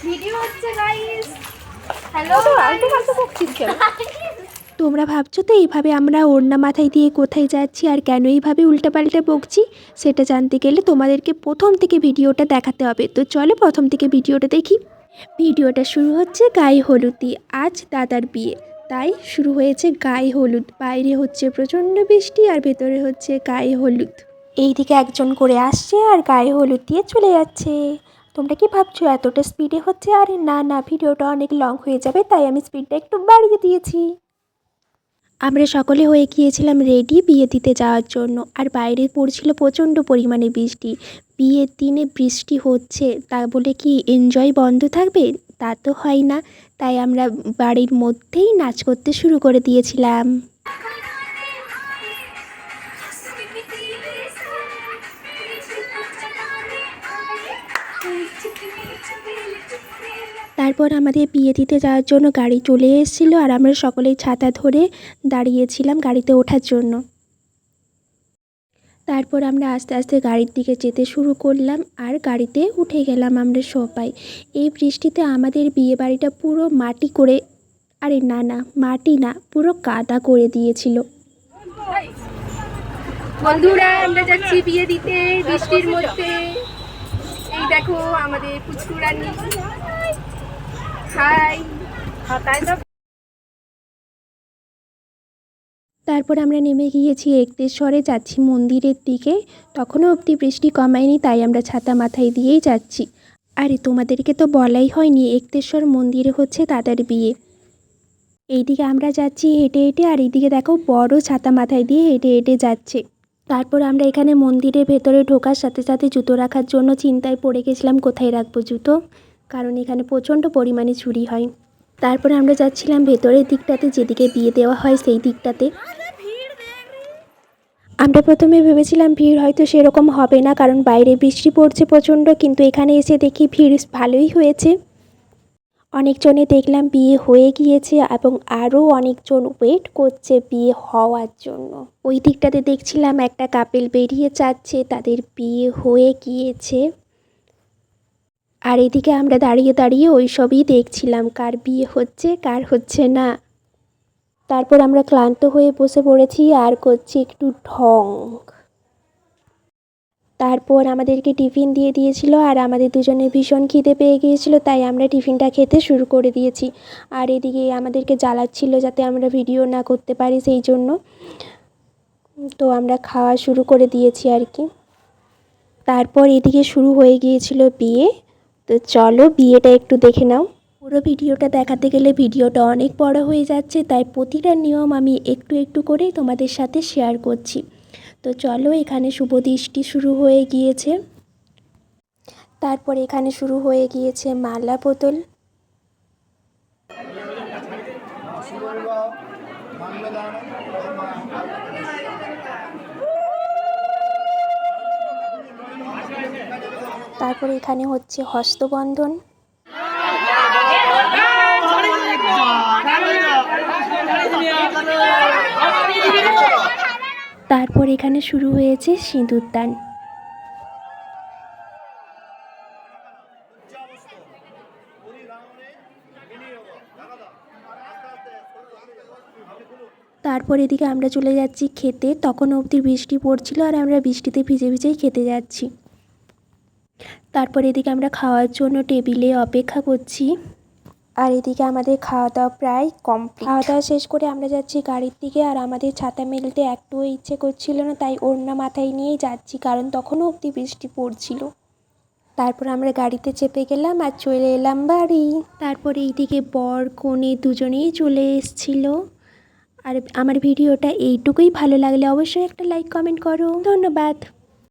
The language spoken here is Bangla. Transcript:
ভিডিও হচ্ছে গাইস। হ্যালো, তোমরা ভাবছো তো এইভাবে আমরা ওড়না মাথায় দিয়ে কোথায় যাচ্ছি আর কেন এইভাবে উল্টাপাল্টা বকছি, সেটা জানতে গেলে তোমাদেরকে প্রথম থেকে ভিডিওটা দেখাতে হবে। তো চলো প্রথম থেকে ভিডিওটা দেখি। ভিডিওটা শুরু হচ্ছে গায়ে হলুদ দিয়ে। আজ দাদার বিয়ে, তাই শুরু হয়েছে গায়ে হলুদ। বাইরে হচ্ছে প্রচণ্ড বৃষ্টি আর ভেতরে হচ্ছে গায়ে হলুদ। এইদিকে একজন করে আসছে আর গায়ে হলুদ দিয়ে চলে যাচ্ছে। তোমরা কি ভাবছো এতটা স্পিডে হচ্ছে? আরে না না, ভিডিওটা অনেক লং হয়ে যাবে, তাই আমি স্পিডটা একটু বাড়িয়ে দিয়েছি। আমরা সকলে হয়ে গিয়েছিলাম রেডি বিয়ে দিতে যাওয়ার জন্য, আর বাইরে পড়ছিল প্রচণ্ড পরিমাণে বৃষ্টি। বিয়ের দিনে বৃষ্টি হচ্ছে তা বলে কি এনজয় বন্ধ থাকবে? তা তো হয় না, তাই আমরা বাড়ির মধ্যেই নাচ করতে শুরু করে দিয়েছিলাম। তারপর আমাদের বিয়ে দিতে যাওয়ার জন্য গাড়ি চলে এসেছিল আর আমরা সকলেই ছাতা ধরে দাঁড়িয়েছিলাম গাড়িতে ওঠার জন্য। তারপর আমরা আস্তে আস্তে গাড়ির দিকে যেতে শুরু করলাম আর গাড়িতে উঠে গেলাম আমরা সবাই। এই বৃষ্টিতে আমাদের বিয়ে বাড়িটা পুরো মাটি করে, আরে না না মাটি না, পুরো কাদা করে দিয়েছিল। বন্ধুরা, আমরা যাচ্ছি বিয়ে দিতে বৃষ্টির মধ্যে। এই দেখো আমাদের পুচকুরানি। হাই। তারপর আমরা নেমে গিয়েছি এক্তেশ্বরে, যাচ্ছি মন্দিরের দিকে। তখনও অবধি বৃষ্টি কমায়নি, তাই আমরা ছাতা মাথায় দিয়েই যাচ্ছি। আরে তোমাদেরকে তো বলাই হয়নি, এক্তেশ্বর মন্দিরে হচ্ছে দাদার বিয়ে। এইদিকে আমরা যাচ্ছি হেঁটে হেঁটে, আর এইদিকে দেখো বড় ছাতা মাথায় দিয়ে হেঁটে হেঁটে যাচ্ছে। তারপর আমরা এখানে মন্দিরের ভেতরে ঢোকার সাথে সাথে জুতো রাখার জন্য চিন্তায় পড়ে গেছিলাম কোথায় রাখবো জুতো, কারণ এখানে প্রচণ্ড পরিমাণে চুরি হয়। তারপরে আমরা যাচ্ছিলাম ভেতরের দিকটাতে, যেদিকে বিয়ে দেওয়া হয় সেই দিকটাতে। আমরা প্রথমে ভেবেছিলাম ভিড় হয়তো সেরকম হবে না, কারণ বাইরে বৃষ্টি পড়ছে প্রচণ্ড, কিন্তু এখানে এসে দেখি ভিড় ভালোই হয়েছে। অনেকজনে দেখলাম বিয়ে হয়ে গিয়েছে এবং আরও অনেকজন ওয়েট করছে বিয়ে হওয়ার জন্য। ওই দিকটাতে দেখছিলাম একটা কাপেল বেরিয়ে যাচ্ছে, তাদের বিয়ে হয়ে গিয়েছে। আর এদিকে আমরা দাঁড়িয়ে দাঁড়িয়ে ওই সবই দেখছিলাম, কার বিয়ে হচ্ছে কার হচ্ছে না। তারপর আমরা ক্লান্ত হয়ে বসে পড়েছি আর করছি একটু ঢং। তারপর আমাদেরকে টিফিন দিয়ে দিয়েছিল আর আমাদের দুজনের ভীষণ খিদে পেয়ে গিয়েছিল, তাই আমরা টিফিনটা খেতে শুরু করে দিয়েছি। আর এদিকে আমাদেরকে জ্বালাচ্ছিল যাতে আমরা ভিডিও না করতে পারি, সেই জন্য তো আমরা খাওয়া শুরু করে দিয়েছি আর কি। তারপর এদিকে শুরু হয়ে গিয়েছিল বিয়ে। তো চলো বিয়েটা একটু দেখে নাও। পুরো ভিডিওটা দেখাতে গেলে ভিডিওটা অনেক বড় হয়ে যাচ্ছে, তাই প্রতিটা নিয়ম আমি একটু একটু করেই তোমাদের সাথে শেয়ার করছি। তো চলো, এখানে শুভ দৃষ্টি শুরু হয়ে গিয়েছে। তারপর এখানে শুরু হয়ে গিয়েছে মালা বদল। তারপর এখানে হচ্ছে হস্তবন্ধন। তারপর এখানে শুরু হয়েছে সিঁদুরদান। তারপর এদিকে আমরা চলে যাচ্ছি খেতে। তখন অবধি বৃষ্টি পড়ছিল আর আমরা বৃষ্টিতে ভিজে ভিজেই খেতে যাচ্ছি। তারপর এদিকে আমরা খাওয়ার জন্য টেবিলে অপেক্ষা করছি। আর এদিকে আমাদের খাওয়া দাওয়া প্রায় কমপ্লিট। খাওয়া দাওয়া শেষ করে আমরা যাচ্ছি গাড়ির দিকে, আর আমাদের ছাতা মেলতে একটুও ইচ্ছে করছিল না, তাই ওড়না মাথায় নিয়েই যাচ্ছি, কারণ তখনও অবধি বৃষ্টি পড়ছিল। তারপর আমরা গাড়িতে চেপে গেলাম আর চলে এলাম বাড়ি। তারপর এইদিকে বর কনে দুজনেই চলে এসেছিল। আর আমার ভিডিওটা এইটুকুই, ভালো লাগলে অবশ্যই একটা লাইক কমেন্ট করো। ধন্যবাদ।